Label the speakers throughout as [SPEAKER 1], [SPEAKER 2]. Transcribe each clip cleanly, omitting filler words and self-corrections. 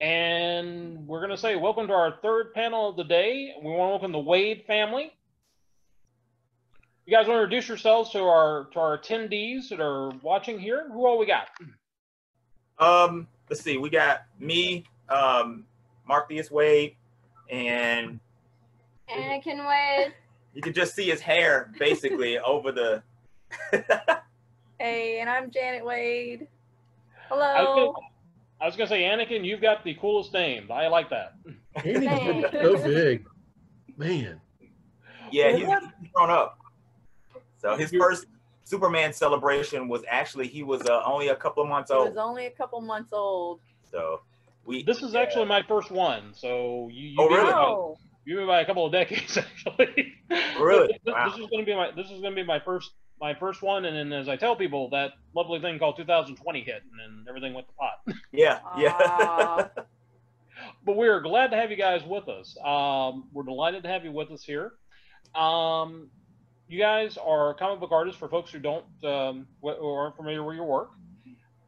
[SPEAKER 1] And we're going to say welcome to our third panel of the day. We want to welcome the Wade family. You guys want to introduce yourselves to our attendees that are watching here? Who all we got?
[SPEAKER 2] Let's see. We got me, Martheus Wade, and
[SPEAKER 3] Anakin Wade.
[SPEAKER 2] You can just see his hair basically over the.
[SPEAKER 3] Hey, and I'm Janet Wade. Hello.
[SPEAKER 1] I was gonna say, Anakin, you've got the coolest name. I like that.
[SPEAKER 4] Anakin's so big, man.
[SPEAKER 2] Yeah, he's grown up. So his first Superman celebration was actually he was only a couple of months old.
[SPEAKER 3] He was only a couple months old.
[SPEAKER 2] So
[SPEAKER 1] this is actually my first one. So you
[SPEAKER 2] really?
[SPEAKER 1] You beat by a couple of decades actually.
[SPEAKER 2] Really?
[SPEAKER 1] Wow. This is gonna be my first one, and then as I tell people, that lovely thing called 2020 hit, and then everything went to pot.
[SPEAKER 2] Yeah.
[SPEAKER 1] But we're glad to have you guys with us. We're delighted to have you with us here. You guys are comic book artists for folks who who aren't familiar with your work.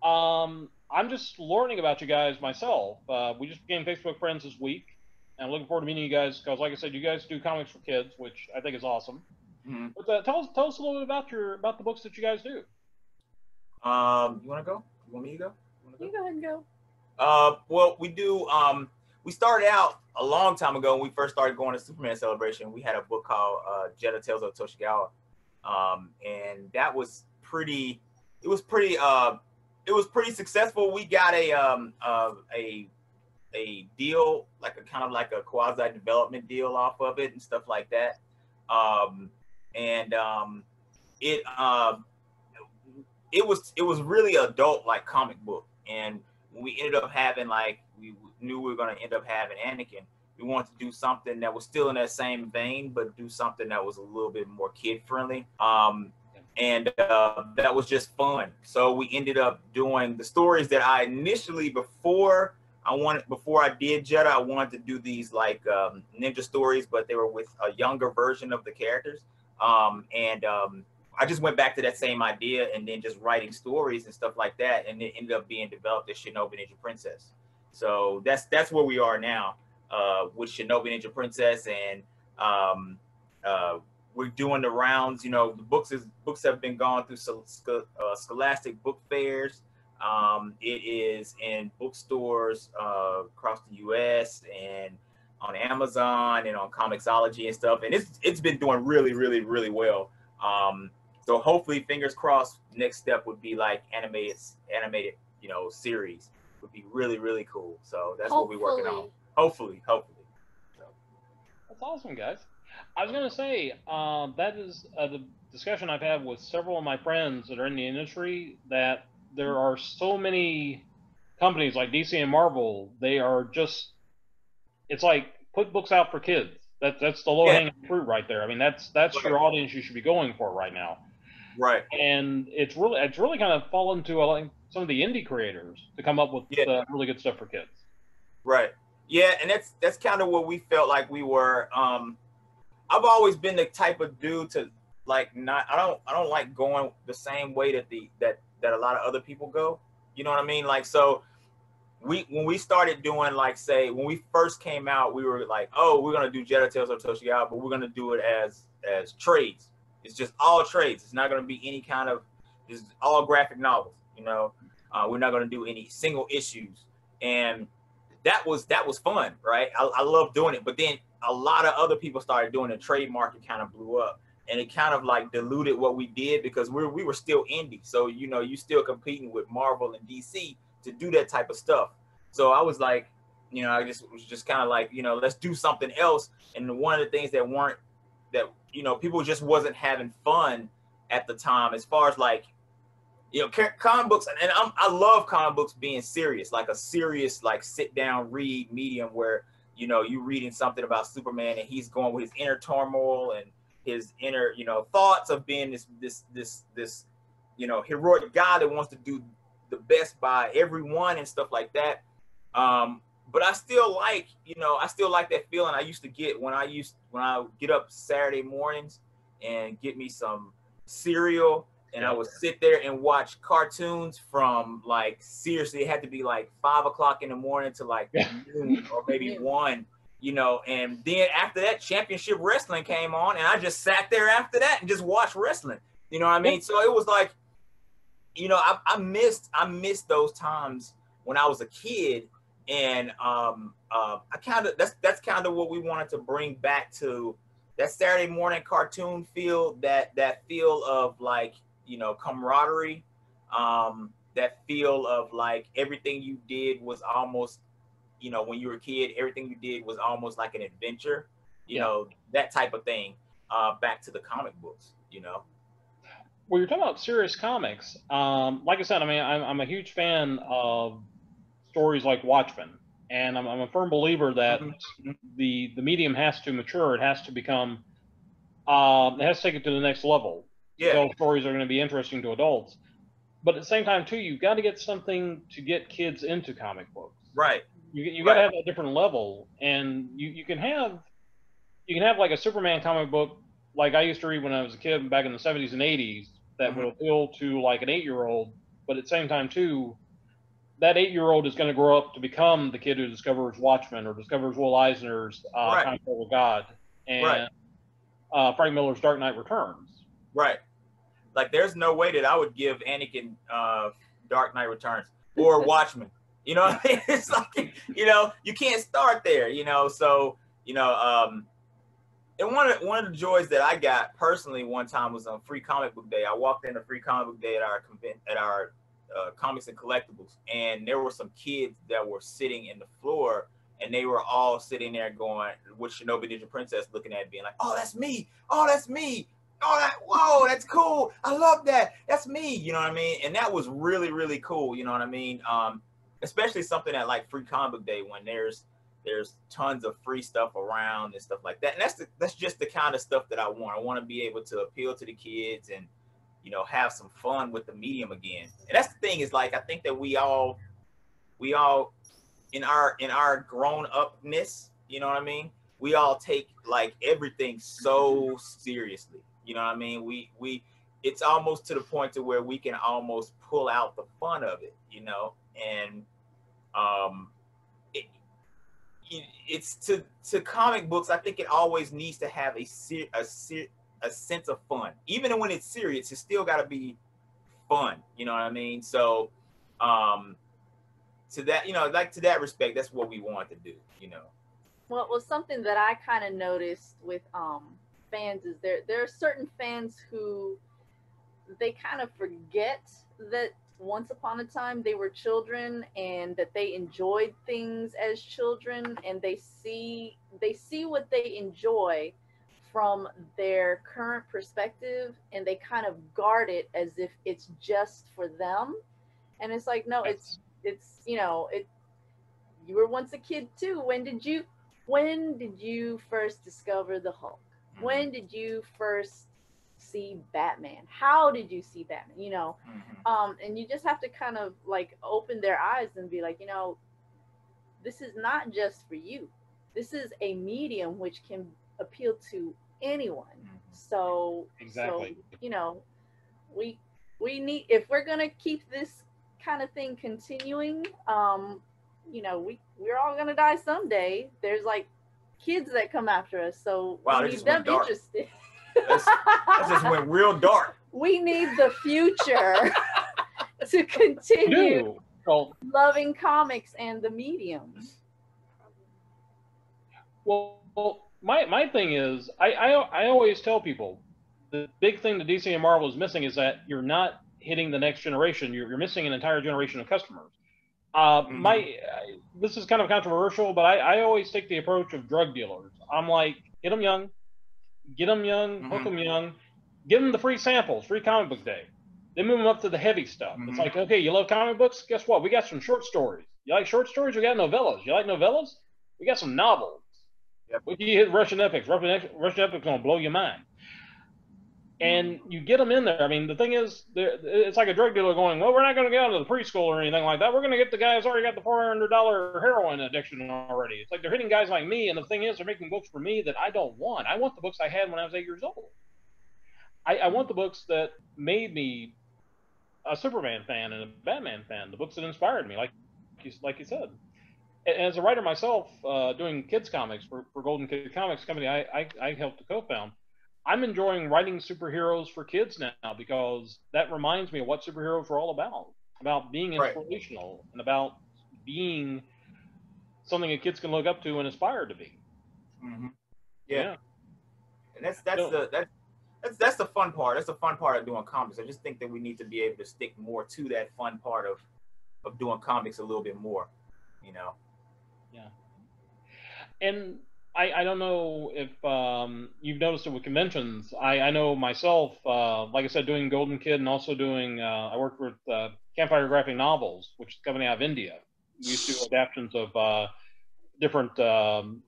[SPEAKER 1] I'm just learning about you guys myself. We just became Facebook friends this week, and I'm looking forward to meeting you guys because, like I said, you guys do comics for kids, which I think is awesome. Mm-hmm. But tell us a little bit about the books that you guys do.
[SPEAKER 2] You want to go? You want me to go?
[SPEAKER 3] You go ahead and go.
[SPEAKER 2] Well, we do. We started out a long time ago when we first started going to Superman Celebration. We had a book called Jedi Tales of Toshigawa, and that was pretty. It was pretty successful. We got a deal, like a quasi development deal off of it and stuff like that. It was really adult like comic book, and we ended up having we knew we were going to end up having Anakin. We wanted to do something that was still in that same vein, but do something that was a little bit more kid friendly. And that was just fun. So we ended up doing the stories that I initially before I did Jedi, I wanted to do these like ninja stories, but they were with a younger version of the characters. I just went back to that same idea and then just writing stories and stuff like that, and it ended up being developed as Shinobi Ninja Princess. So that's where we are now with Shinobi Ninja Princess, and we're doing the rounds. You know, the books have been gone through scholastic book fairs. It is in bookstores across the U.S. and on Amazon and on Comixology and stuff, and it's been doing really, really, really well. So hopefully, fingers crossed, next step would be like animated, series would be really, really cool. So that's what we're working on. Hopefully. So.
[SPEAKER 1] That's awesome, guys. I was going to say, that is the discussion I've had with several of my friends that are in the industry, that there are so many companies like DC and Marvel. They are just, it's like, put books out for kids. That's the low-hanging fruit right there. I mean, that's your audience you should be going for right now.
[SPEAKER 2] Right.
[SPEAKER 1] And it's really kind of fallen to like some of the indie creators to come up with really good stuff for kids.
[SPEAKER 2] Right. Yeah, and that's kind of what we felt like we were. I've always been the type of dude to like I don't like going the same way that a lot of other people go. You know what I mean? Like, so when we started doing, like, say when we first came out, we were like, oh, we're gonna do Jedi Tales of Toshigawa, but we're gonna do it as trades. It's just all trades. It's not gonna be any kind of, it's all graphic novels. You know, we're not gonna do any single issues, and that was fun, right? I love doing it, but then a lot of other people started doing it. Trade market kind of blew up, and it kind of like diluted what we did because we were still indie. So, you know, you still competing with Marvel and DC to do that type of stuff. So I was like, you know, I was just kind of like, you know, let's do something else. And one of the things that you know, people just wasn't having fun at the time, as far as like, you know, comic books, and I love comic books being serious, like a serious, like sit down read medium where, you know, you reading something about Superman and he's going with his inner turmoil and his inner, you know, thoughts of being this, you know, heroic guy that wants to do the best by everyone and stuff like that. But I still like, you know, that feeling I used to get when I get up Saturday mornings and get me some cereal And I would sit there and watch cartoons from like, seriously, it had to be like 5 o'clock in the morning to like noon or maybe 1, you know. And then after that, championship wrestling came on, and I just sat there after that and just watched wrestling. You know what I mean? So it was like, you know, I missed those times when I was a kid. And I kind of, that's kind of what we wanted to bring back to that Saturday morning cartoon feel, that feel of like, you know, camaraderie, that feel of like everything you did was almost, you know, when you were a kid, everything you did was almost like an adventure, you know, that type of thing, back to the comic books, you know.
[SPEAKER 1] Well, you're talking about serious comics. Like I said, I mean, I'm a huge fan of stories like Watchmen, and I'm a firm believer that the medium has to mature. It has to become, it has to take it to the next level.
[SPEAKER 2] Yeah.
[SPEAKER 1] So stories are going to be interesting to adults, but at the same time too, you've got to get something to get kids into comic books.
[SPEAKER 2] Right.
[SPEAKER 1] You got to have a different level, and you can have like a Superman comic book like I used to read when I was a kid back in the 70s and 80s that would appeal to like an 8-year-old, but at the same time too, that 8-year-old is going to grow up to become the kid who discovers Watchmen or discovers Will Eisner's Time Travel God and Frank Miller's Dark Knight Returns.
[SPEAKER 2] Right. Like, there's no way that I would give Anakin Dark Knight Returns or Watchmen. You know what I mean? It's like, you know, you can't start there, you know. So, you know, and one of the joys that I got personally one time was on Free Comic Book Day. I walked in a Free Comic Book Day at our Comics and Collectibles, and there were some kids that were sitting in the floor, and they were all sitting there going, with Shinobi Ninja Princess looking at it, being like, "Oh, that's me! Oh, that's me! Oh, whoa, that's cool! I love that! That's me!" You know what I mean? And that was really, really cool. You know what I mean? Especially something at like Free Comic Book Day, when there's tons of free stuff around and stuff like that. And that's just the kind of stuff that I want. I want to be able to appeal to the kids and, you know, have some fun with the medium again. And that's the thing, is like, I think that we all in our grown upness, you know what I mean? We all take like everything so seriously. You know what I mean? We it's almost to the point to where we can almost pull out the fun of it, you know? And it's to comic books, I think it always needs to have a sense of fun. Even when it's serious, it's still got to be fun. You know what I mean? So, to that, you know, like, to that respect, that's what we want to do. You know.
[SPEAKER 3] Well, it was something that I kind of noticed with fans is there are certain fans who they kind of forget that once upon a time they were children and that they enjoyed things as children, and they see what they enjoy from their current perspective, and they kind of guard it as if it's just for them. And it's like, no, it's you know, you were once a kid too. When did you first discover the Hulk? When did you first see Batman? How did you see Batman? You know, and you just have to kind of like open their eyes and be like, you know, this is not just for you. This is a medium which can appeal to anyone. So you know, we need, if we're gonna keep this kind of thing continuing, you know, we're all gonna die someday. There's like kids that come after us, so we need them interested.
[SPEAKER 2] That just went real dark.
[SPEAKER 3] We need the future to continue loving comics and the mediums.
[SPEAKER 1] Well, my thing is, I always tell people the big thing that DC and Marvel is missing is that you're not hitting the next generation. You're missing an entire generation of customers. This is kind of controversial, but I always take the approach of drug dealers. I'm like, get them young, hook them young, give them the free samples, Free Comic Book Day. Then move them up to the heavy stuff. It's like, okay, you love comic books? Guess what? We got some short stories. You like short stories? We got novellas. You like novellas? We got some novels.
[SPEAKER 2] Yep.
[SPEAKER 1] If you hit Russian epics, Russian epics gonna blow your mind. And you get them in there. I mean, the thing is, it's like a drug dealer going, well, we're not going to get out of the preschool or anything like that. We're going to get the guy who's already got the $400 heroin addiction already. It's like they're hitting guys like me, and the thing is, they're making books for me that I don't want. I want the books I had when I was 8 years old. I want the books that made me a Superman fan and a Batman fan. The books that inspired me, like you said. And as a writer myself, doing kids comics for Golden Kid Comics Company, I helped to co-found. I'm enjoying writing superheroes for kids now because that reminds me of what superheroes are all about being inspirational and about being something that kids can look up to and aspire to be.
[SPEAKER 2] Mm-hmm. Yeah. And that's the fun part. That's the fun part of doing comics. I just think that we need to be able to stick more to that fun part of doing comics a little bit more, you know.
[SPEAKER 1] Yeah. And I don't know if you've noticed it with conventions. I know myself, like I said, doing Golden Kid and also doing, I worked with Campfire Graphic Novels, which is coming out of India. We used to do adaptations of different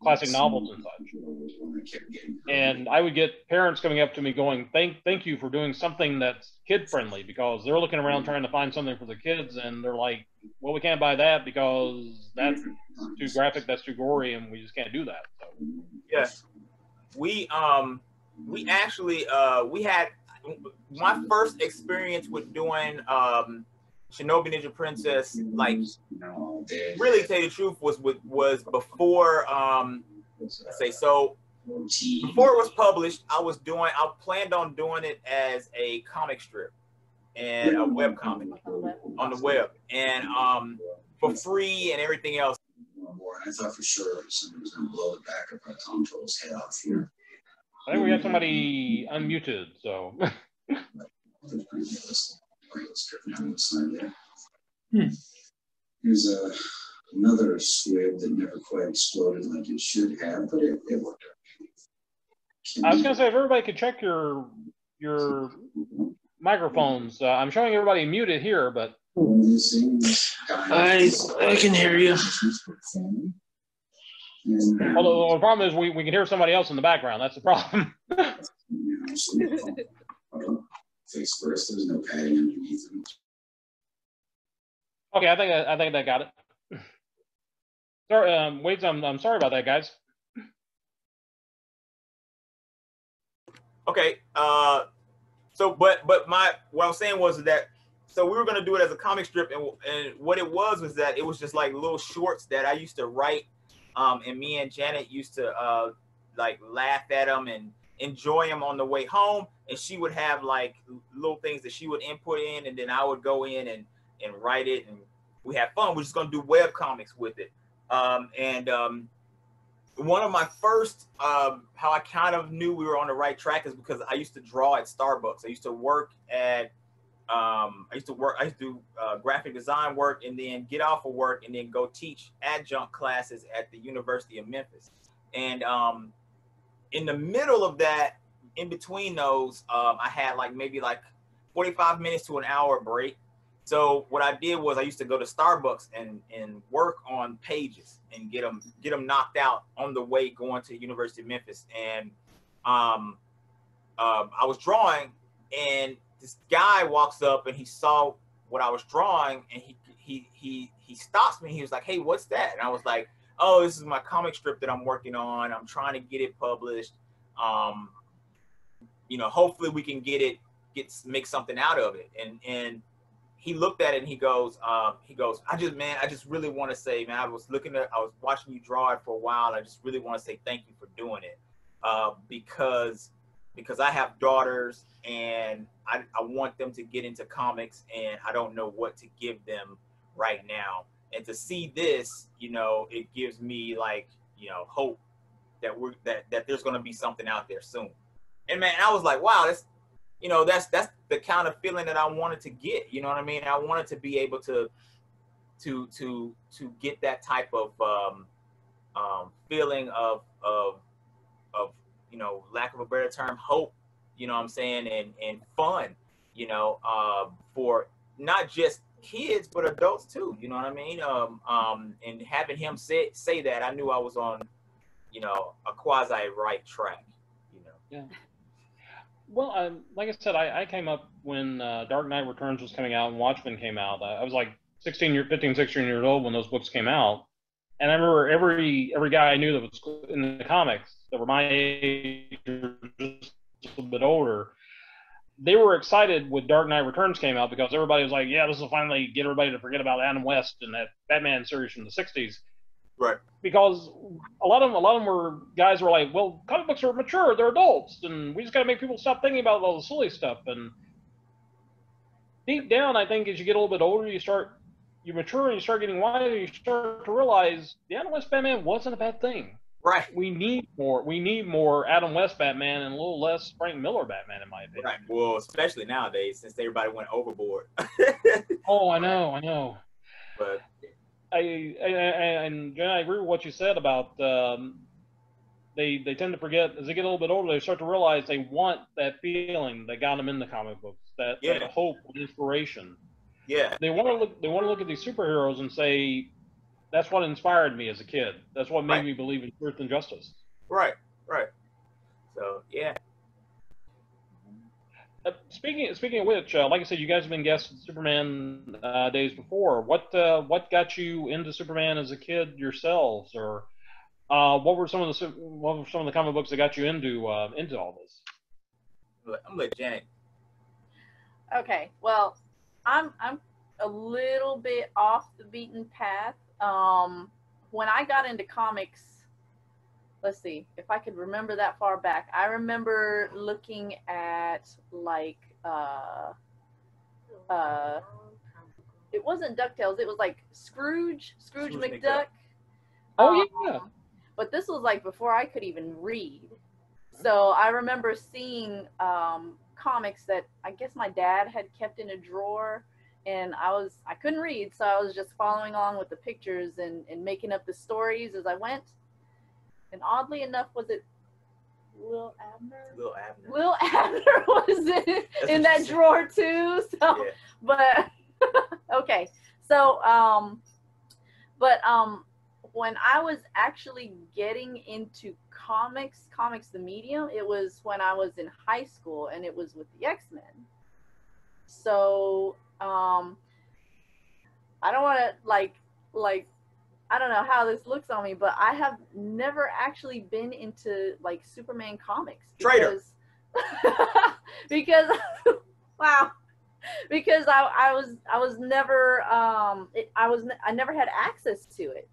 [SPEAKER 1] classic novels and such. And I would get parents coming up to me going, thank you for doing something that's kid friendly, because they're looking around trying to find something for the kids and they're like, well, we can't buy that because that's too graphic, that's too gory, and we just can't do that. So.
[SPEAKER 2] Yes. We actually we had my first experience with doing Shinobi Ninja Princess, like, really tell you the truth, was before let's say, so before it was published, I planned on doing it as a comic strip and a web comic on the web, and for free and everything else.
[SPEAKER 5] I thought for sure somebody was going to blow the back of Tom Troll's head off here.
[SPEAKER 1] I think we got somebody unmuted, so.
[SPEAKER 5] Here's another squib that never quite exploded like it should have, but it worked out.
[SPEAKER 1] I was going to say, if everybody could check your microphones. I'm showing everybody muted here, but.
[SPEAKER 4] I can hear you.
[SPEAKER 1] Although the problem is we can hear somebody else in the background. That's the problem.
[SPEAKER 5] Face first, there's no padding underneath them.
[SPEAKER 1] Okay, I think that got it. Sorry, Wade, I'm sorry about that, guys.
[SPEAKER 2] Okay, so but what I was saying was that, so we were gonna do it as a comic strip, and what it was that it was just like little shorts that I used to write, and me and Janet used to like laugh at them and enjoy them on the way home, and she would have like little things that she would input in, and then I would go in and write it, and we had fun. We're just gonna do web comics with it, one of my first, how I kind of knew we were on the right track is because I used to draw at Starbucks. I used to work at, I used to do graphic design work, and then get off of work and then go teach adjunct classes at the University of Memphis. And in the middle of that, in between those, I had like maybe like 45 minutes to an hour break. So what I did was I used to go to Starbucks and work on pages and get them knocked out on the way going to the University of Memphis. And I was drawing, and this guy walks up and he saw what I was drawing, and he stops me. He was like, "Hey, what's that?" And I was like, "Oh, this is my comic strip that I'm working on. I'm trying to get it published. You know, hopefully we can make something out of it." And he looked at it and he goes, I just really want to say, man, I was watching you draw it for a while. I just really want to say thank you for doing it, because I have daughters and I want them to get into comics, and I don't know what to give them right now. And to see this, you know, it gives me like, you know, hope that there's going to be something out there soon. And man, I was like, wow, that's the kind of feeling that I wanted to get. You know what I mean? I wanted to be able to get that type of feeling of you know, lack of a better term, hope. You know what I'm saying? And fun. You know, for not just kids but adults too. You know what I mean? And having him say that, I knew I was on, you know, a quasi right track. You know.
[SPEAKER 1] Yeah. Well, like I said, I came up when Dark Knight Returns was coming out and Watchmen came out. I was like 16 years old when those books came out. And I remember every guy I knew that was in the comics that were my age or just a little bit older, they were excited when Dark Knight Returns came out because everybody was like, yeah, this will finally get everybody to forget about Adam West and that Batman series from the 60s.
[SPEAKER 2] Right.
[SPEAKER 1] Because a lot of them were guys who were like, well, comic books are mature, they're adults, and we just got to make people stop thinking about all the silly stuff. And deep down, I think as you get a little bit older, you mature and you start getting wiser, you start to realize the Adam West Batman wasn't a bad thing.
[SPEAKER 2] Right.
[SPEAKER 1] We need more Adam West Batman and a little less Frank Miller Batman, in my opinion.
[SPEAKER 2] Right. Well, especially nowadays, since everybody went overboard.
[SPEAKER 1] Oh, I know.
[SPEAKER 2] But
[SPEAKER 1] and Jen, I agree with what you said about they tend to forget as they get a little bit older. They start to realize they want that feeling that got them in the comic books, that hope and inspiration.
[SPEAKER 2] Yeah.
[SPEAKER 1] They want to look at these superheroes and say, that's what inspired me as a kid. That's what made me believe in truth and justice.
[SPEAKER 2] Right. So yeah.
[SPEAKER 1] Speaking of which, like I said, you guys have been guests at Superman days before. What got you into Superman as a kid yourselves, or what were some of the comic books that got you into all this?
[SPEAKER 2] I'm gonna let Janet.
[SPEAKER 3] Okay, well, I'm a little bit off the beaten path. When I got into comics, let's see if I could remember that far back. I remember looking at like it wasn't DuckTales, it was like Scrooge McDuck.
[SPEAKER 1] Oh yeah.
[SPEAKER 3] But this was like before I could even read. So I remember seeing comics that I guess my dad had kept in a drawer, and I couldn't read, so I was just following along with the pictures and making up the stories as I went. And oddly enough, was it Will Abner? Will Abner was in that drawer too. So, yeah. But okay. So, when I was actually getting into comics the medium, it was when I was in high school, and it was with the X-Men. So, I don't want to like I don't know how this looks on me, but I have never actually been into like Superman comics because wow, because I was never I never had access to it.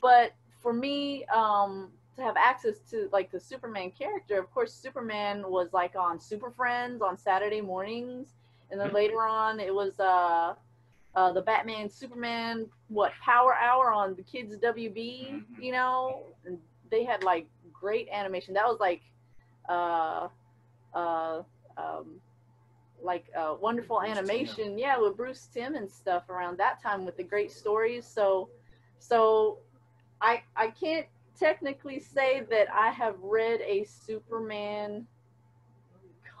[SPEAKER 3] But for me to have access to like the Superman character, of course Superman was like on Super Friends on Saturday mornings, and then later on it was the Batman Superman Power Hour on the Kids WB, you know, and they had like great animation. That was like wonderful animation, yeah, with Bruce Timm and stuff around that time with the great stories. So I can't technically say that I have read a Superman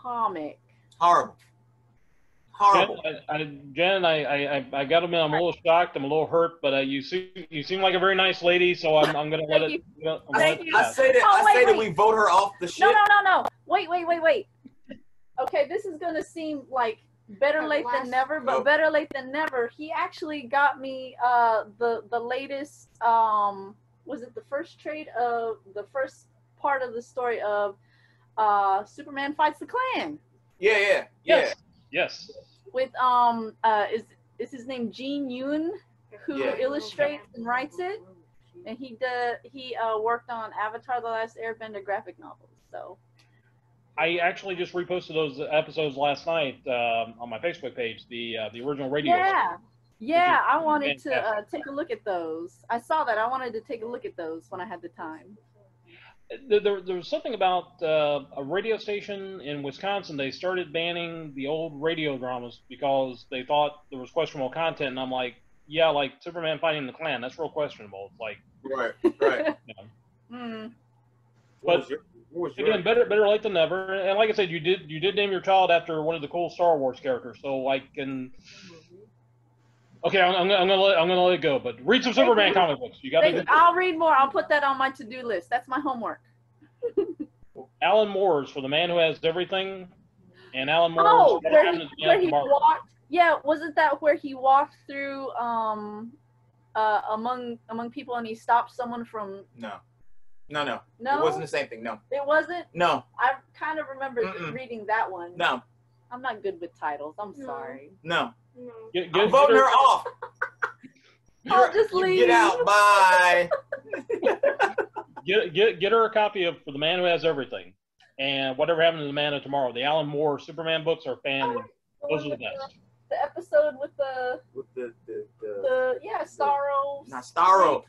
[SPEAKER 3] comic.
[SPEAKER 2] Horrible.
[SPEAKER 1] Jen, I got to admit, I'm a little shocked. I'm a little hurt, but you seem like a very nice lady, so I'm going to let it.
[SPEAKER 2] I say that we vote her off the ship.
[SPEAKER 3] No. Wait. Okay, this is going to seem like better late than never, but better late than never. He actually got me the latest. Was it the first trade of the first part of the story of Superman Fights the Klan?
[SPEAKER 2] Yeah.
[SPEAKER 1] Yes.
[SPEAKER 3] With is his name Gene Yuen, who illustrates and writes it, and he worked on Avatar: The Last Airbender graphic novels. So
[SPEAKER 1] I actually just reposted those episodes last night on my Facebook page. The original radio.
[SPEAKER 3] Yeah. I wanted to take a look at those. I saw that. I wanted to take a look at those when I had the time.
[SPEAKER 1] There was something about a radio station in Wisconsin. They started banning the old radio dramas because they thought there was questionable content. And I'm like, yeah, like Superman fighting the Klan. That's real questionable. It's like
[SPEAKER 2] right.
[SPEAKER 1] But again, better late than never. And like I said, you did name your child after one of the cool Star Wars characters. So I can. Okay, I'm gonna let it go. But read some Superman comic books. You got.
[SPEAKER 3] I'll read more. I'll put that on my to-do list. That's my homework.
[SPEAKER 1] Alan Moore's For the Man Who Has Everything, and Alan Moore's.
[SPEAKER 3] Oh, where he walked. Yeah, wasn't that where he walked through among people and he stopped someone from?
[SPEAKER 2] No. It wasn't the same thing. No.
[SPEAKER 3] It wasn't.
[SPEAKER 2] No.
[SPEAKER 3] I kind of remember reading that one.
[SPEAKER 2] No.
[SPEAKER 3] I'm not good with titles. I'm
[SPEAKER 6] No.
[SPEAKER 3] sorry.
[SPEAKER 2] No.
[SPEAKER 6] No.
[SPEAKER 2] I'm voting her off.
[SPEAKER 3] I'll just leave.
[SPEAKER 2] Get out. Bye.
[SPEAKER 1] Get her a copy of For the Man Who Has Everything, and Whatever Happened to the Man of Tomorrow. The Alan Moore Superman books are those are the best.
[SPEAKER 3] The episode with the Starro.
[SPEAKER 2] Not Starro.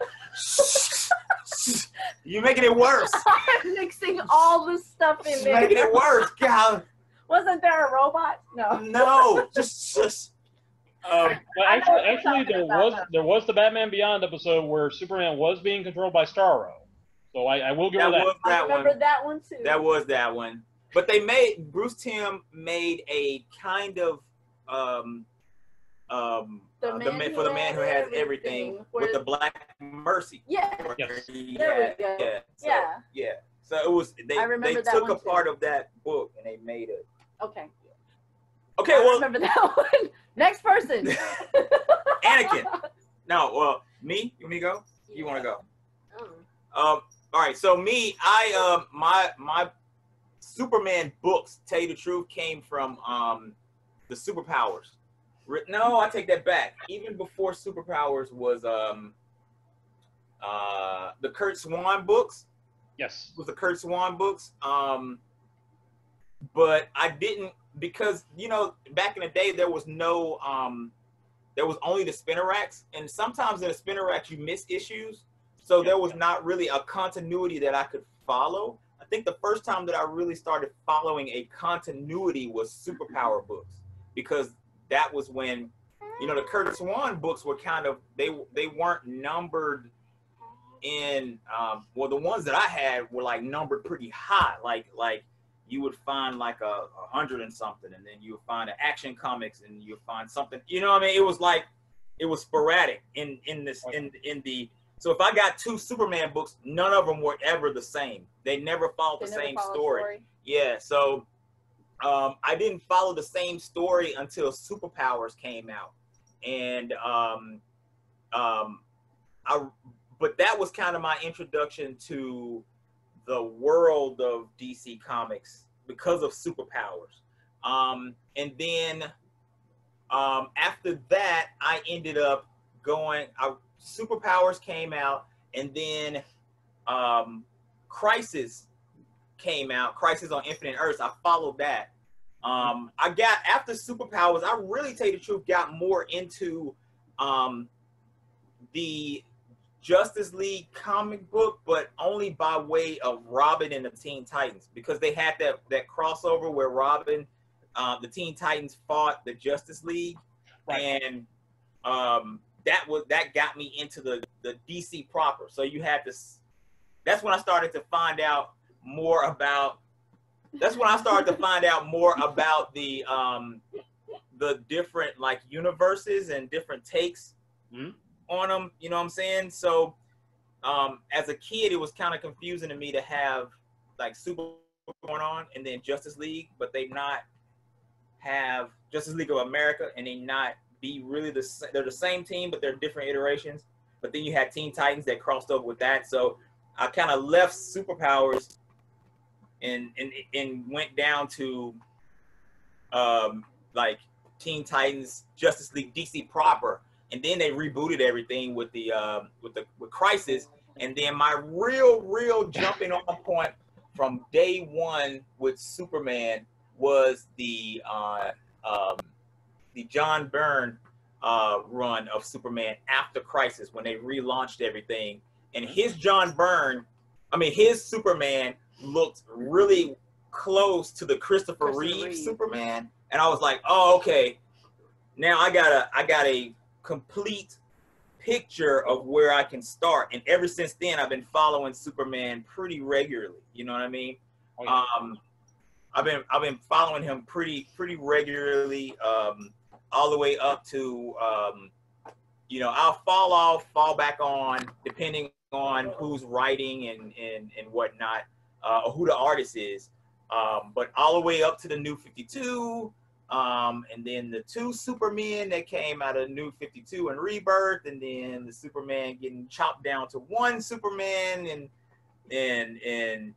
[SPEAKER 2] You're making it worse.
[SPEAKER 3] I'm mixing all the stuff in
[SPEAKER 2] You're
[SPEAKER 3] there.
[SPEAKER 2] making it worse. God.
[SPEAKER 3] Wasn't there a robot? No.
[SPEAKER 2] No. Just.
[SPEAKER 1] Well, actually, there was the Batman Beyond episode where Superman was being controlled by Starro. So I will give her that.
[SPEAKER 2] Was
[SPEAKER 3] I
[SPEAKER 2] that
[SPEAKER 3] remember
[SPEAKER 2] one.
[SPEAKER 3] that one too.
[SPEAKER 2] That was that one. But Bruce Timm made a kind of
[SPEAKER 3] For
[SPEAKER 2] the Man Who Has Everything with the Black Mercy.
[SPEAKER 3] Yeah.
[SPEAKER 1] Yes.
[SPEAKER 3] There we go.
[SPEAKER 2] Yeah. So it was they
[SPEAKER 3] remember that
[SPEAKER 2] took a
[SPEAKER 3] one too.
[SPEAKER 2] part of that book and they made it.
[SPEAKER 3] Okay.
[SPEAKER 2] Okay,
[SPEAKER 3] I
[SPEAKER 2] well,
[SPEAKER 3] remember that one. Next person.
[SPEAKER 2] Anakin. No, well, me. You want me to go? You want to go?
[SPEAKER 6] Oh.
[SPEAKER 2] All right. So me, my Superman books, tell you the truth, came from the Superpowers. No, I take that back. Even before Superpowers was the Kurt Swan books.
[SPEAKER 1] Yes.
[SPEAKER 2] Was the Kurt Swan books. But I didn't, because back in the day there was no there was only the spinner racks, and sometimes in the spinner racks you miss issues. So there was not really a continuity that I could follow. I think the first time that I really started following a continuity was Superpower books, because that was when, the Kurt Swan books were kind of, they weren't numbered in, well, the ones that I had were like numbered pretty high. Like you would find like 100 and something, and then you would find an Action Comics, and you would find something, It was like, it was sporadic in the, so if I got 2 Superman books, none of them were ever the same. They never followed the same story. Yeah, so I didn't follow the same story until Superpowers came out, and but that was kind of my introduction to the world of DC Comics because of Superpowers. And then after that, I ended up going. Superpowers came out, and then Crisis came out. Crisis on Infinite Earths. I followed that. I got, after Superpowers, I really, tell you the truth, got more into the Justice League comic book, but only by way of Robin and the Teen Titans, because they had that crossover where Robin, the Teen Titans fought the Justice League, right. And that got me into the DC proper. So you had this. That's when I started to find out more about. That's when I started to find out more about the different like universes and different takes on them. You know what I'm saying? So as a kid, it was kind of confusing to me to have like Super going on and then Justice League, but they not have Justice League of America, and they not be really they're the same team, but they're different iterations. But then you had Teen Titans that crossed over with that. So I kind of left Superpowers and went down to like Teen Titans, Justice League, DC proper, and then they rebooted everything with Crisis. And then my real jumping on point from day one with Superman was the John Byrne run of Superman after Crisis, when they relaunched everything. And his his Superman looked really close to the Christopher Reeve Superman. And I was like, oh, okay. Now I got a complete picture of where I can start. And ever since then, I've been following Superman pretty regularly. You know what I mean? I've been following him pretty regularly, all the way up to I'll fall off, fall back on, depending on who's writing and whatnot, or who the artist is. But all the way up to the New 52, and then the 2 Supermen that came out of New 52 and Rebirth, and then the Superman getting chopped down to 1 Superman, and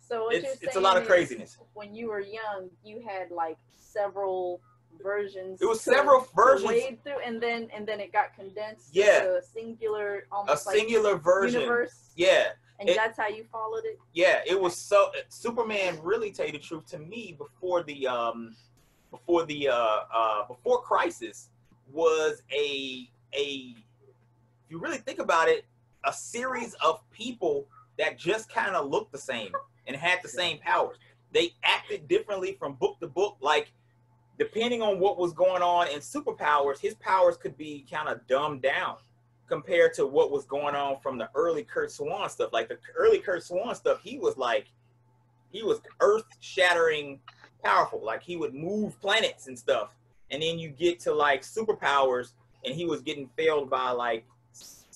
[SPEAKER 3] So what you're saying
[SPEAKER 2] it's a lot of craziness.
[SPEAKER 3] When you were young, you had like several versions.
[SPEAKER 2] It was several versions.
[SPEAKER 3] To wade through, and then it got condensed.
[SPEAKER 2] Yeah.
[SPEAKER 3] Into a singular, almost
[SPEAKER 2] a singular
[SPEAKER 3] like
[SPEAKER 2] version.
[SPEAKER 3] Universe.
[SPEAKER 2] Yeah.
[SPEAKER 3] And that's how you followed it.
[SPEAKER 2] Yeah, it was so Superman. Really, tell you the truth, to me, before Crisis, was a if you really think about it, a series of people that just kind of looked the same and had the same powers. They acted differently from book to book, like depending on what was going on in Superpowers, his powers could be kind of dumbed down compared to what was going on from the early Kurt Swan stuff. Like the early Kurt Swan stuff, he was earth-shattering powerful. Like he would move planets and stuff. And then you get to like Superpowers, and he was getting failed by like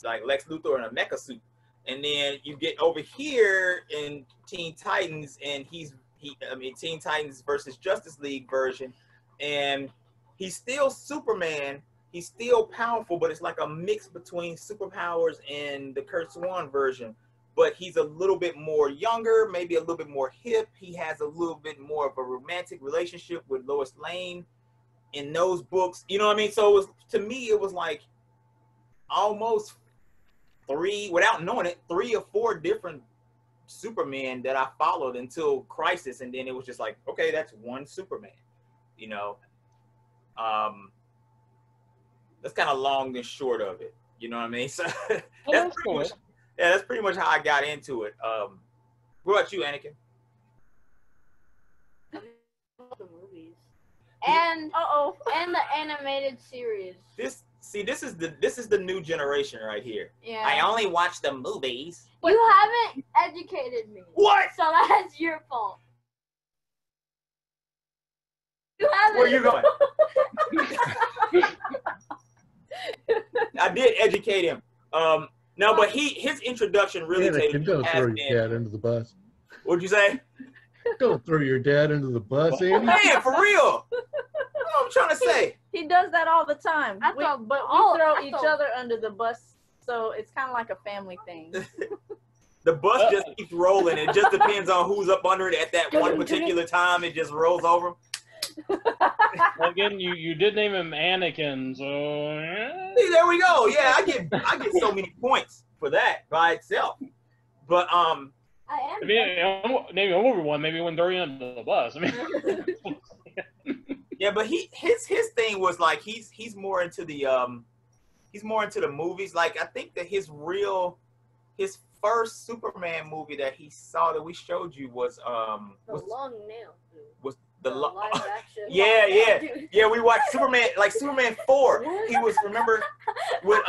[SPEAKER 2] Lex Luthor in a mecha suit. And then you get over here in Teen Titans, and Teen Titans versus Justice League version, and he's still Superman. He's still powerful, but it's like a mix between Superpowers and the Kurt Swan version. But he's a little bit more younger, maybe a little bit more hip. He has a little bit more of a romantic relationship with Lois Lane in those books. You know what I mean? So to me, it was like almost without knowing it, 3 or 4 different Supermen that I followed until Crisis. And then it was just like, okay, that's one Superman, you know? That's kind of long and short of it. You know what I mean? So that's pretty much, that's pretty much how I got into it. What about you, Anakin?
[SPEAKER 6] The movies. And and the animated series.
[SPEAKER 2] This is the new generation right here.
[SPEAKER 6] Yeah.
[SPEAKER 2] I only watch the movies.
[SPEAKER 6] You haven't educated me.
[SPEAKER 2] What?
[SPEAKER 6] So that's your fault. You haven't.
[SPEAKER 2] Where you going? I did educate him. No, but his introduction really
[SPEAKER 4] don't throw your dad under the bus.
[SPEAKER 2] What'd you say?
[SPEAKER 4] Don't throw your dad under the bus, Andy.
[SPEAKER 2] Man, for real. What I'm trying to say.
[SPEAKER 3] He does that all the time. We throw each other under the bus, so it's kind of like a family thing.
[SPEAKER 2] The bus just keeps rolling. It just depends on who's up under it at that one particular time. It just rolls over.
[SPEAKER 1] Well, again, you did name him Anakin, so yeah.
[SPEAKER 2] See, there we go. Yeah, I get so many points for that by itself. But
[SPEAKER 1] if you name a movie one, maybe you wouldn't throw you under the bus. I mean,
[SPEAKER 2] yeah, but his thing was like he's more into the movies. Like I think that his first Superman movie that he saw that we showed you was
[SPEAKER 6] Long Nail.
[SPEAKER 2] Was the
[SPEAKER 6] live action.
[SPEAKER 2] Yeah. We watched Superman, like Superman 4. He was, remember, with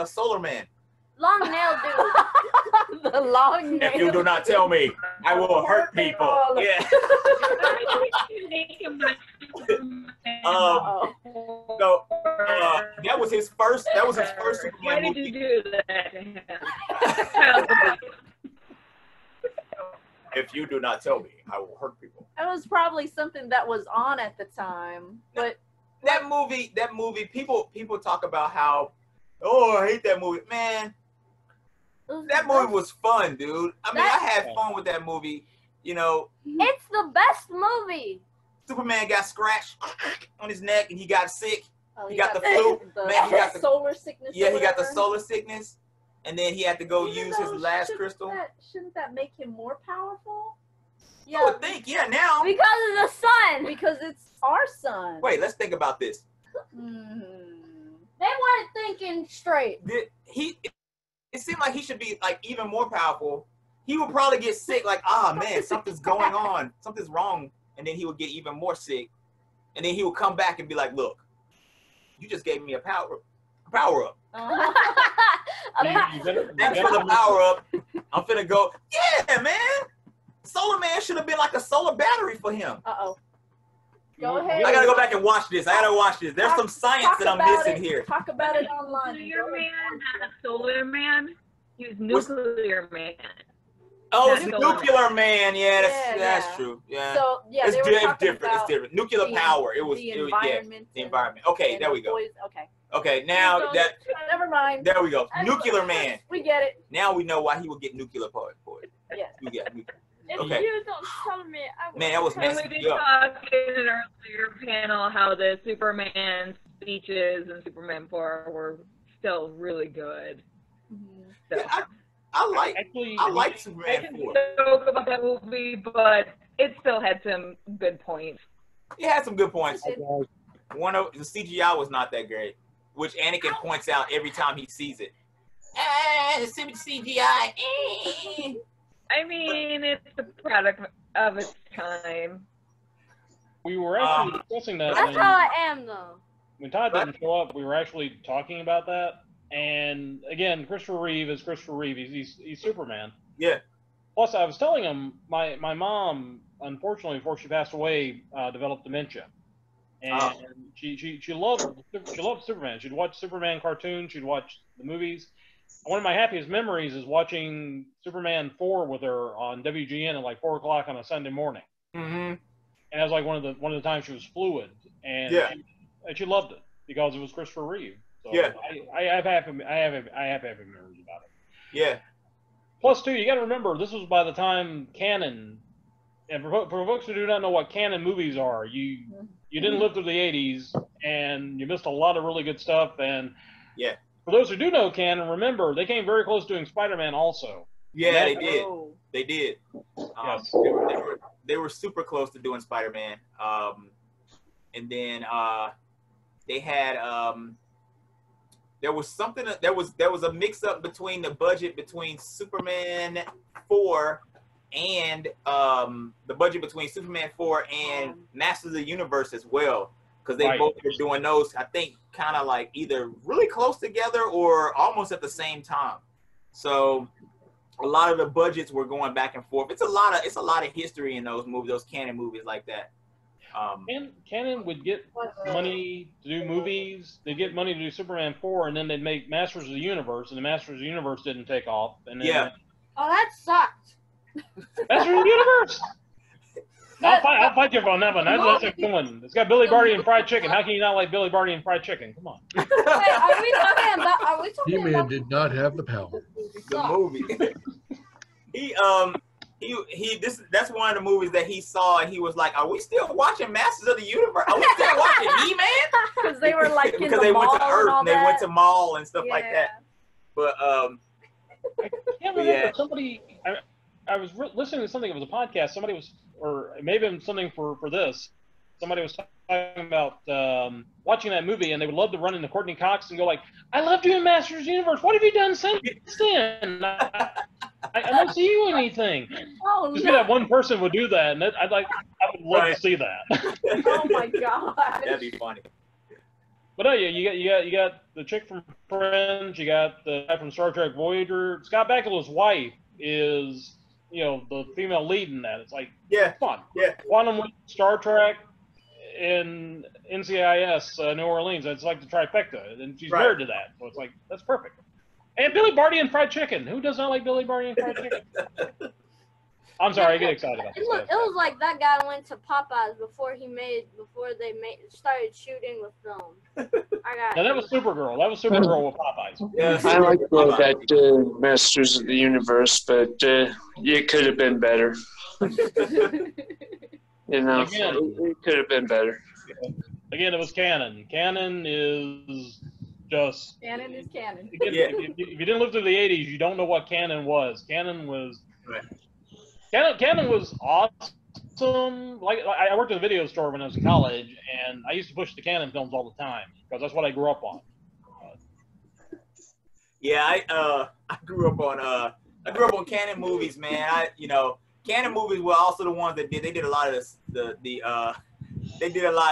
[SPEAKER 2] Solar Man.
[SPEAKER 6] Long Nail Dude.
[SPEAKER 3] The long nail.
[SPEAKER 2] If you do not tell me, I will hurt people. Yeah. So that was his first Superman
[SPEAKER 7] Why did
[SPEAKER 2] movie.
[SPEAKER 7] you do that to him?
[SPEAKER 2] If you do not tell me, I will hurt people.
[SPEAKER 3] It was probably something that was on at the time, but
[SPEAKER 2] that movie, people talk about how, oh, I hate that movie, man. That movie was fun, dude. I mean, I had fun with that movie. You know,
[SPEAKER 6] it's the best movie.
[SPEAKER 2] Superman got scratched on his neck and he got sick.
[SPEAKER 3] Oh,
[SPEAKER 2] he got the flu. Man, he got the
[SPEAKER 3] solar sickness.
[SPEAKER 2] Yeah, he got the solar sickness. And then he had to go use his last crystal.
[SPEAKER 3] Shouldn't that make him more powerful?
[SPEAKER 2] Yeah, I would think. Yeah, now.
[SPEAKER 6] Because of the sun.
[SPEAKER 3] Because it's our sun.
[SPEAKER 2] Wait, let's think about this.
[SPEAKER 6] They weren't thinking straight.
[SPEAKER 2] It seemed like he should be like even more powerful. He would probably get sick, like, man, something's going on, something's wrong, and then he would get even more sick, and then he would come back and be like, look, you just gave me a power up. Thanks for the power up. I'm finna go. Yeah, man. Solar Man should have been like a solar battery for him.
[SPEAKER 3] Go ahead.
[SPEAKER 2] I gotta go back and watch this. There's some science that I'm missing here.
[SPEAKER 3] Talk about it online.
[SPEAKER 7] Nuclear Man, not Solar Man. He was Nuclear Man.
[SPEAKER 2] Oh, it's Nuclear Man. Yeah, that's true. Yeah.
[SPEAKER 3] So yeah,
[SPEAKER 2] it's different. It's different. Nuclear power. It was the environment. Okay, there we go. Okay, now that.
[SPEAKER 3] Never mind.
[SPEAKER 2] There we go. Nuclear Man.
[SPEAKER 3] We get it.
[SPEAKER 2] Now we know why he would get nuclear power.
[SPEAKER 3] Yes.
[SPEAKER 2] We get nuclear.
[SPEAKER 6] If
[SPEAKER 2] Okay.
[SPEAKER 6] you don't tell me, I will.
[SPEAKER 2] Man, that was
[SPEAKER 7] And we
[SPEAKER 2] messing
[SPEAKER 7] did
[SPEAKER 2] me up.
[SPEAKER 7] talk in an earlier panel how the Superman speeches in Superman 4 were still really good. So.
[SPEAKER 2] Yeah, I like
[SPEAKER 7] I
[SPEAKER 2] Superman
[SPEAKER 7] can
[SPEAKER 2] 4.
[SPEAKER 7] joke about that movie, but it still had some good points.
[SPEAKER 2] It had some good points.
[SPEAKER 3] It-
[SPEAKER 2] One of the CGI was not that great, which Anakin points out every time he sees it. The CGI.
[SPEAKER 7] I mean, it's the product of its time.
[SPEAKER 1] We were actually discussing that
[SPEAKER 6] That's how I am, though.
[SPEAKER 1] when Todd didn't show up. We were actually talking about that. And again, Christopher Reeve is Christopher Reeve. He's Superman.
[SPEAKER 2] Yeah.
[SPEAKER 1] Plus, I was telling him my mom, unfortunately, before she passed away, developed dementia, and she loved Superman. She'd watch Superman cartoons. She'd watch the movies. One of my happiest memories is watching Superman 4 with her on WGN at like 4 o'clock on a Sunday morning.
[SPEAKER 2] Mm-hmm.
[SPEAKER 1] And that was like one of the times she was fluid, and she loved it because it was Christopher Reeve. So
[SPEAKER 2] Yeah.
[SPEAKER 1] I have happy memories about it.
[SPEAKER 2] Yeah.
[SPEAKER 1] Plus, too, you got to remember this was by the time canon, and for folks who do not know what canon movies are, you didn't live through the '80s, and you missed a lot of really good stuff. And
[SPEAKER 2] Yeah.
[SPEAKER 1] for those who do know canon, remember they came very close to doing Spider-Man also.
[SPEAKER 2] Yeah, they did.
[SPEAKER 3] Oh.
[SPEAKER 2] They did.
[SPEAKER 1] Yes.
[SPEAKER 2] They were super close to doing Spider-Man. And then they had there was a mix up between the budget between Superman 4 and the budget between Superman 4 and Masters of the Universe as well, because they both were doing those, I think, kind of like either really close together or almost at the same time. So a lot of the budgets were going back and forth. It's a lot of history in those movies, those canon movies like that.
[SPEAKER 1] And canon would get money to do movies. They'd get money to do Superman 4, and then they'd make Masters of the Universe, and the Masters of the Universe didn't take off. And then
[SPEAKER 6] Oh, that sucked.
[SPEAKER 1] Masters of the Universe. I'll fight you on that one. That's a good one. It's got Billy Barty and fried chicken. How can you not like Billy Barty and fried chicken? Come on.
[SPEAKER 6] Wait, are we talking about?
[SPEAKER 4] He-Man did not have the power.
[SPEAKER 2] The movie. That's one of the movies that he saw, and he was like, "Are we still watching Masters of the Universe? Are we still watching He-Man?"
[SPEAKER 3] Because they were like
[SPEAKER 2] because they went to Earth and they went to Mall and stuff like that. But
[SPEAKER 1] I can't remember somebody. I was listening to something. It was a podcast. Somebody was, or it may have been something for this. Somebody was talking about watching that movie, and they would love to run into Courtney Cox and go like, "I love doing Masters of the Universe. What have you done since then? I don't see you anything."
[SPEAKER 3] Oh,
[SPEAKER 1] Just
[SPEAKER 3] no.
[SPEAKER 1] that one person would do that, and I would love to see that.
[SPEAKER 3] Oh my god.
[SPEAKER 2] That'd be funny.
[SPEAKER 1] But yeah, you got the chick from Friends, you got the guy from Star Trek Voyager. Scott Bakula's wife is, the female lead in that. It's like, come on.
[SPEAKER 2] Yeah.
[SPEAKER 1] Quantum Leap, Star Trek, and NCIS New Orleans. It's like the trifecta, and she's married to that. So it's like, that's perfect. And Billy Barty and fried chicken. Who does not like Billy Barty and fried chicken? I'm sorry, I get excited about this.
[SPEAKER 6] It was like that guy went to Popeyes before they started shooting with film.
[SPEAKER 1] Now that was Supergirl. That was Supergirl with Popeyes.
[SPEAKER 2] Yeah,
[SPEAKER 8] I like that Masters of the Universe, but it could have been better. It could have been better.
[SPEAKER 1] Again, it was canon. Canon is just...
[SPEAKER 3] Canon is canon.
[SPEAKER 1] Again, if you didn't live through the 80s, you don't know what canon was. Canon was... Canon was awesome. Like I worked at a video store when I was in college, and I used to push the Canon films all the time because that's what I grew up on.
[SPEAKER 2] Yeah, I grew up on Canon movies, man. Canon movies were also the ones that they did a lot of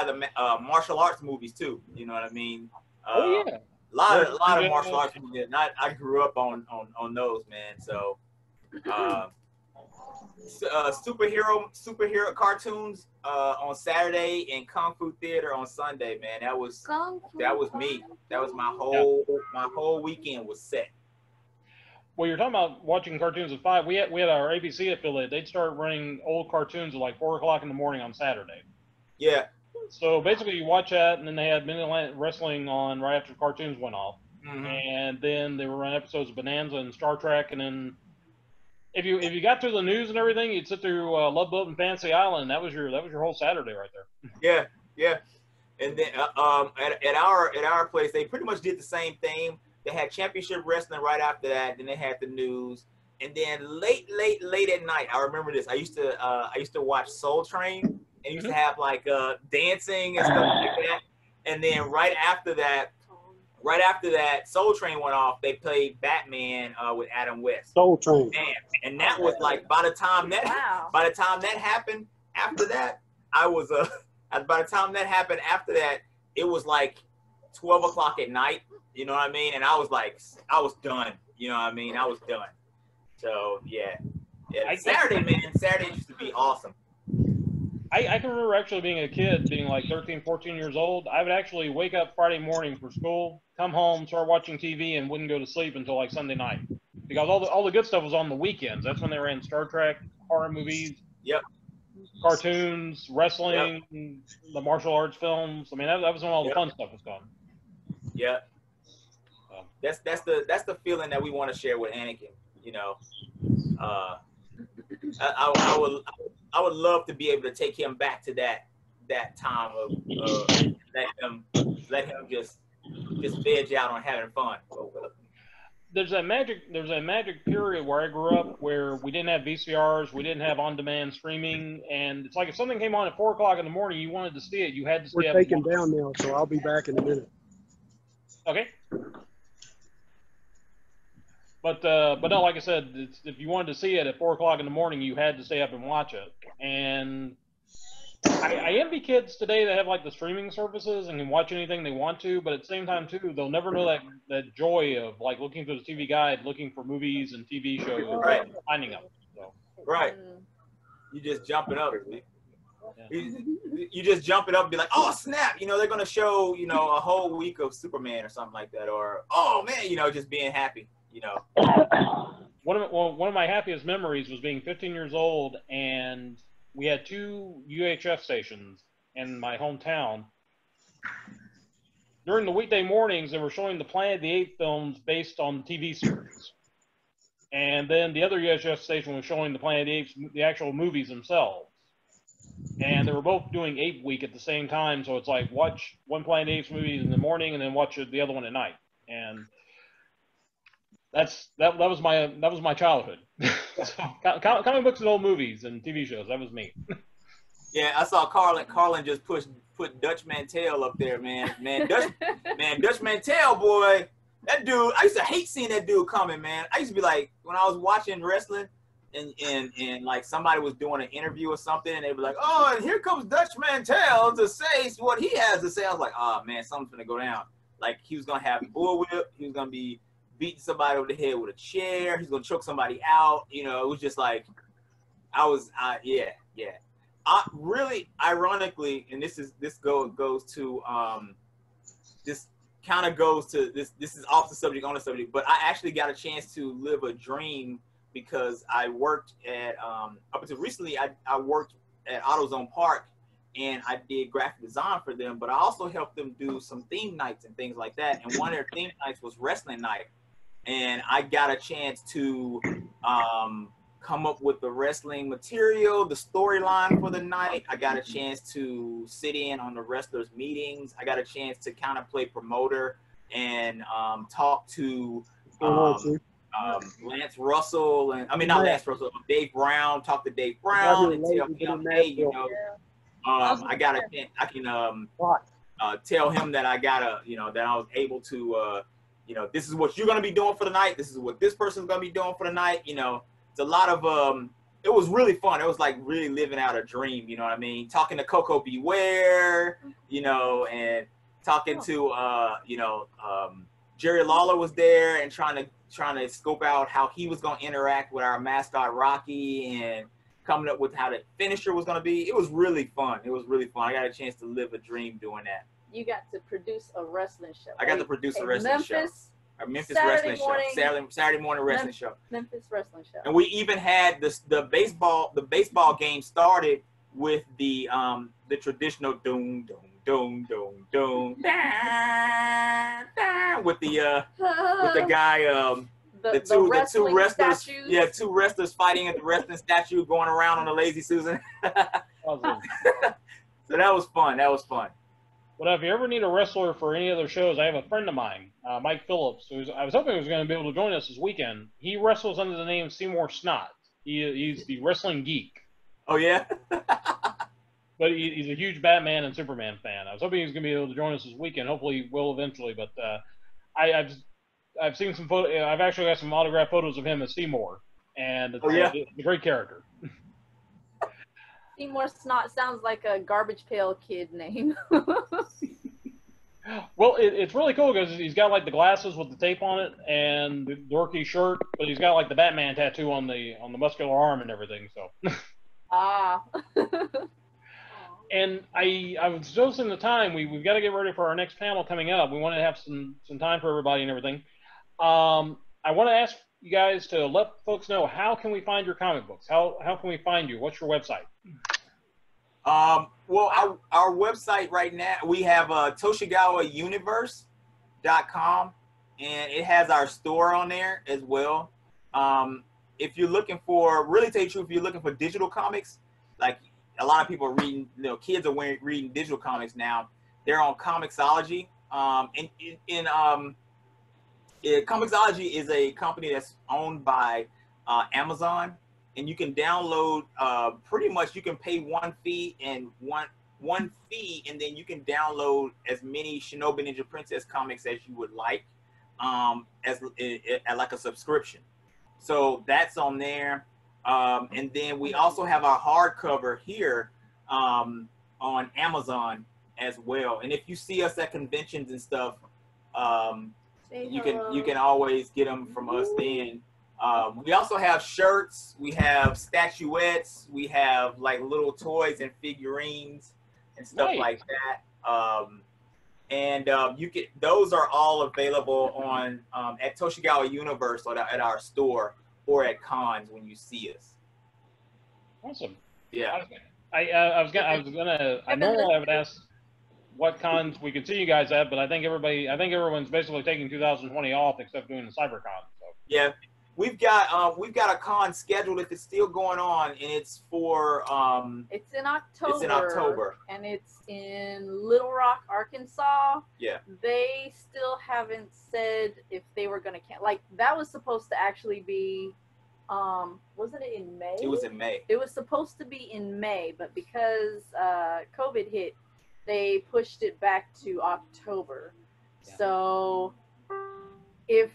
[SPEAKER 2] the martial arts movies too. You know what I mean?
[SPEAKER 1] Oh yeah.
[SPEAKER 2] A lot of martial arts movies. And I grew up on those, man. So superhero cartoons on Saturday and Kung Fu Theater on Sunday, man. That was me. That was my whole weekend was set.
[SPEAKER 1] Well, you're talking about watching cartoons at 5. We had our ABC affiliate. They'd start running old cartoons at like 4 o'clock in the morning on Saturday.
[SPEAKER 2] Yeah.
[SPEAKER 1] So basically, you watch that, and then they had Midnight Wrestling on right after cartoons went off,
[SPEAKER 2] Mm-hmm.
[SPEAKER 1] and then they were running episodes of Bonanza and Star Trek, and then if you got through the news and everything, you'd sit through Love Boat and Fantasy Island. That was your whole Saturday right there.
[SPEAKER 2] Yeah, yeah. And then at our place, they pretty much did the same thing. They had championship wrestling right after that. Then they had the news, and then late at night, I remember this. I used to watch Soul Train, and used to have like dancing and stuff like that. And then right after that, Soul Train went off. They played Batman with Adam West.
[SPEAKER 9] Soul Train.
[SPEAKER 2] Man, and that was like by the time that happened, after that, I was by the time that happened after that, it was like 12 o'clock at night. You know what I mean? And I was like, I was done. You know what I mean? I was done. So yeah. Saturday used to be awesome.
[SPEAKER 1] I can remember actually being a kid, being like 13, 14 years old. I would actually wake up Friday morning for school, come home, start watching TV, and wouldn't go to sleep until like Sunday night. Because all the good stuff was on the weekends. That's when they ran Star Trek, horror movies,
[SPEAKER 2] yep,
[SPEAKER 1] cartoons, wrestling, yep, the martial arts films. I mean, that was when all the
[SPEAKER 2] yep,
[SPEAKER 1] fun stuff was gone.
[SPEAKER 2] Yeah. That's the feeling that we want to share with Anakin. You know, I would love to be able to take him back to that time of let him just veg out on having fun.
[SPEAKER 1] There's a magic period where I grew up where we didn't have VCRs, we didn't have on-demand streaming, and it's like if something came on at 4 o'clock in the morning, you wanted to see it, you had to stay up.
[SPEAKER 9] We're taking down now, so I'll be back in a minute.
[SPEAKER 1] Okay. But no, like I said, if you wanted to see it at 4 o'clock in the morning, you had to stay up and watch it. And I envy kids today that have like the streaming services and can watch anything they want to, but at the same time too, they'll never know that joy of like looking through the TV guide, looking for movies and TV shows,
[SPEAKER 2] right,
[SPEAKER 1] and finding them. So.
[SPEAKER 2] Right. You just jump it up. You just jump it up and be like, oh snap, you know, they're gonna show, you know, a whole week of Superman or something like that, or oh man, you know, just being happy. You know,
[SPEAKER 1] one of my happiest memories was being 15 years old, and we had 2 UHF stations in my hometown. During the weekday mornings, they were showing the Planet of the Apes films based on the TV series, and then the other UHF station was showing the Planet of the Apes, the actual movies themselves. And they were both doing Ape Week at the same time, so it's like watch one Planet of the Apes movie in the morning, and then watch the other one at night. And that was my childhood. So, comic books and old movies and TV shows. That was me.
[SPEAKER 2] Yeah, I saw Carlin just put Dutch Mantell up there, man. Dutch Mantell, boy, that dude. I used to hate seeing that dude coming, man. I used to be like, when I was watching wrestling, and like somebody was doing an interview or something, and they'd be like, oh, and here comes Dutch Mantell to say what he has to say. I was like, oh man, something's gonna go down. Like he was gonna have a bullwhip. He was gonna be beating somebody over the head with a chair. He's gonna choke somebody out. You know, it was just like, yeah. Really, ironically, and this goes to this kind of goes to this. This is off the subject, on the subject, but I actually got a chance to live a dream because I worked at up until recently. I worked at AutoZone Park, and I did graphic design for them. But I also helped them do some theme nights and things like that. And one of their theme nights was wrestling night. And I got a chance to come up with the wrestling material, the storyline for the night. I got a chance to sit in on the wrestlers' meetings. I got a chance to kind of play promoter and talk to Lance Russell, and I mean not Lance Russell, Dave Brown. Talk to Dave Brown and tell him, hey, you know, I got a chance. I can tell him that I got a, you know, that I was able to. You know, this is what you're going to be doing for the night. This is what this person's going to be doing for the night. You know, it's a lot of, it was really fun. It was like really living out a dream. You know what I mean? Talking to Coco Beware, you know, and talking to, you know, Jerry Lawler was there and trying to scope out how he was going to interact with our mascot Rocky and coming up with how the finisher was going to be. It was really fun. It was really fun. I got a chance to live a dream doing that.
[SPEAKER 3] You got to produce a wrestling show.
[SPEAKER 2] I got to produce a wrestling show. A Memphis wrestling show. Saturday morning wrestling show.
[SPEAKER 3] Memphis wrestling show.
[SPEAKER 2] And we even had the baseball game started with the traditional doom doom doom doom doom with the guy the two wrestlers,
[SPEAKER 3] statues.
[SPEAKER 2] yeah, two wrestlers fighting at the wrestling statue, going around on the Lazy Susan.
[SPEAKER 1] Awesome.
[SPEAKER 2] So that was fun. That was fun.
[SPEAKER 1] Well, if you ever need a wrestler for any other shows, I have a friend of mine, Mike Phillips, I was hoping he was going to be able to join us this weekend. He wrestles under the name Seymour Snot. He's the wrestling geek.
[SPEAKER 2] Oh, yeah?
[SPEAKER 1] But he's a huge Batman and Superman fan. I was hoping he was going to be able to join us this weekend. Hopefully he will eventually. But I've seen some photos. I've actually got some autographed photos of him as Seymour. And it's, it's a great character.
[SPEAKER 3] Seymour Snot sounds like a Garbage Pail Kid name.
[SPEAKER 1] Well, it's really cool because he's got like the glasses with the tape on it and the dorky shirt, but he's got like the Batman tattoo on the muscular arm and everything. So.
[SPEAKER 3] Ah.
[SPEAKER 1] And I was noticing the time. We've got to get ready for our next panel coming up. We want to have some time for everybody and everything. I want to ask you guys to let folks know, how can we find your comic books? How can we find you? What's your website?
[SPEAKER 2] Well, our website right now, we have Toshigawa Universe.com, and it has our store on there as well. If you're looking for, really tell you the truth, if you're looking for digital comics, like a lot of people are reading, kids are reading digital comics now. They're on Comixology. Comixology is a company that's owned by Amazon, and you can download pretty much. You can pay one fee and one fee, and then you can download as many Shinobi Ninja Princess comics as you would like, as like a subscription. So that's on there. And then we also have our hardcover here on Amazon as well. And if you see us at conventions and stuff, you can always get them from us then. We also have shirts, we have statuettes, we have like little toys and figurines and stuff like that. Those are all available on at Toshigawa Universe or at our store or at cons when you see us.
[SPEAKER 1] Awesome.
[SPEAKER 2] Yeah.
[SPEAKER 1] I normally would ask what cons we could see you guys at, but I think everyone's basically taking 2020 off except doing the CyberCon. So.
[SPEAKER 2] Yeah. We've got a con scheduled if it's still going on, and it's for
[SPEAKER 3] it's in October.
[SPEAKER 2] It's in October.
[SPEAKER 3] And it's in Little Rock, Arkansas.
[SPEAKER 2] Yeah.
[SPEAKER 3] They still haven't said if they were going to cancel. Like, that was supposed to actually be wasn't it in May?
[SPEAKER 2] It was in May.
[SPEAKER 3] It was supposed to be in May, but because COVID hit, they pushed it back to October. Yeah. So if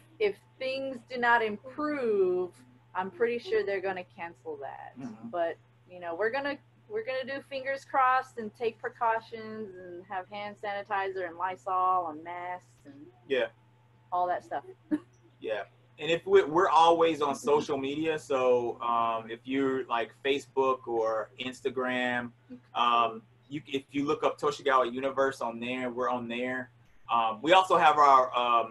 [SPEAKER 3] things do not improve, I'm pretty sure they're going to cancel that. Mm-hmm. But we're gonna do fingers crossed and take precautions and have hand sanitizer and Lysol and masks and all that stuff.
[SPEAKER 2] Yeah, and if we're always on social media, so if you're like Facebook or Instagram, if you look up Toshigawa Universe on there, we're on there. We also have our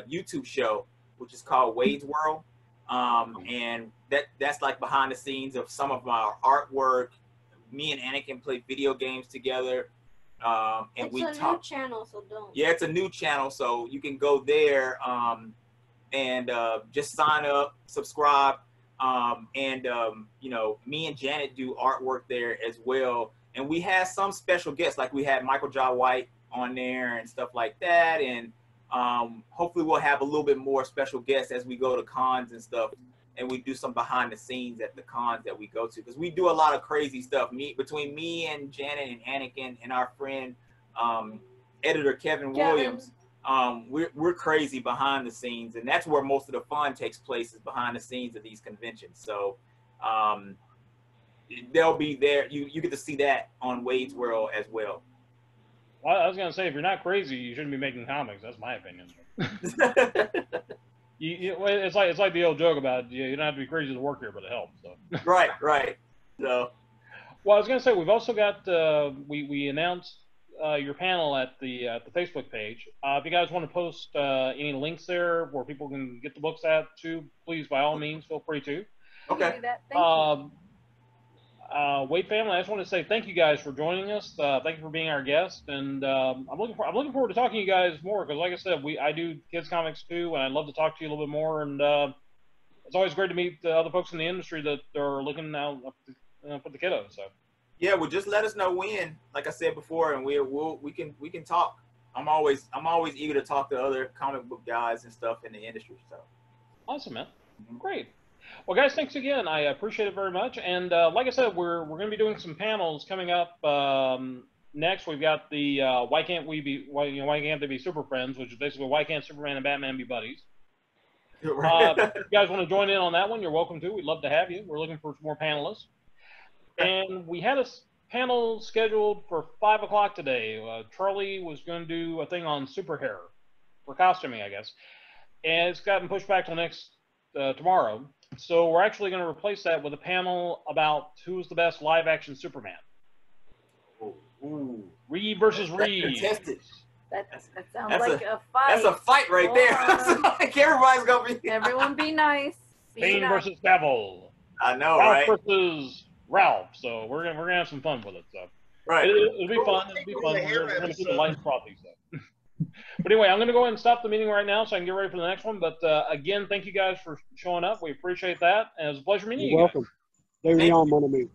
[SPEAKER 2] YouTube show, which is called Wade's World, and that's like behind the scenes of some of our artwork. Me and Anakin play video games together, and
[SPEAKER 6] it's a new channel, so don't.
[SPEAKER 2] Yeah, it's a new channel, so you can go there and just sign up, subscribe, and me and Janet do artwork there as well. And we have some special guests, like we had Michael Jai White on there and stuff like that, and hopefully we'll have a little bit more special guests as we go to cons and stuff, and we do some behind the scenes at the cons that we go to, because we do a lot of crazy stuff. Between me and Janet and Anakin and our friend editor Kevin Williams, we're crazy behind the scenes, and that's where most of the fun takes place, is behind the scenes of these conventions. So they'll be there. You get to see that on Wade's World as well.
[SPEAKER 1] Well, I was gonna say, if you're not crazy, you shouldn't be making comics. That's my opinion. It's like the old joke about you don't have to be crazy to work here, but it helps. So.
[SPEAKER 2] Right. So,
[SPEAKER 1] well, I was gonna say, we've also got we announced your panel at the Facebook page. If you guys want to post any links there where people can get the books at too, please by all means feel free to.
[SPEAKER 2] Okay.
[SPEAKER 3] Thank you.
[SPEAKER 1] Wade family, I just want to say thank you guys for joining us. Thank you for being our guest, and I'm looking forward to talking to you guys more because, like I said, I do kids comics too, and I'd love to talk to you a little bit more. And it's always great to meet the other folks in the industry that are looking now for the kiddos. So
[SPEAKER 2] yeah, well, just let us know when. Like I said before, and we can talk. I'm always eager to talk to other comic book guys and stuff in the industry. So
[SPEAKER 1] awesome, man. Great. Well, guys, thanks again. I appreciate it very much. And like I said, we're going to be doing some panels coming up next. We've got the why can't they be super friends, which is basically why can't Superman and Batman be buddies. If you guys want to join in on that one, you're welcome to. We'd love to have you. We're looking for more panelists. And we had a panel scheduled for 5 o'clock today. Charlie was going to do a thing on super hair for costuming, I guess. And it's gotten pushed back till next tomorrow. So we're actually going to replace that with a panel about who's the best live-action Superman.
[SPEAKER 2] Ooh.
[SPEAKER 1] Reed versus Reed.
[SPEAKER 3] That sounds like a fight.
[SPEAKER 2] That's a fight right there. Like everybody's going to be...
[SPEAKER 3] Everyone be nice.
[SPEAKER 1] Bane versus Devil.
[SPEAKER 2] I know,
[SPEAKER 1] Ralph
[SPEAKER 2] right?
[SPEAKER 1] versus Ralph. So we're gonna have some fun with it. So
[SPEAKER 2] right.
[SPEAKER 1] It'll be fun. It'll be fun. We're going to keep the lights frothy. So. But anyway, I'm going to go ahead and stop the meeting right now so I can get ready for the next one. But again, thank you guys for showing up. We appreciate that. And it was a pleasure meeting you guys.
[SPEAKER 9] You're welcome.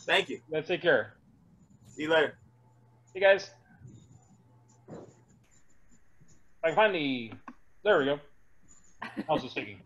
[SPEAKER 2] Thank you.
[SPEAKER 1] Guys, take care.
[SPEAKER 2] See you later.
[SPEAKER 1] Hey, guys. I can find the... There we go. How's it sticking?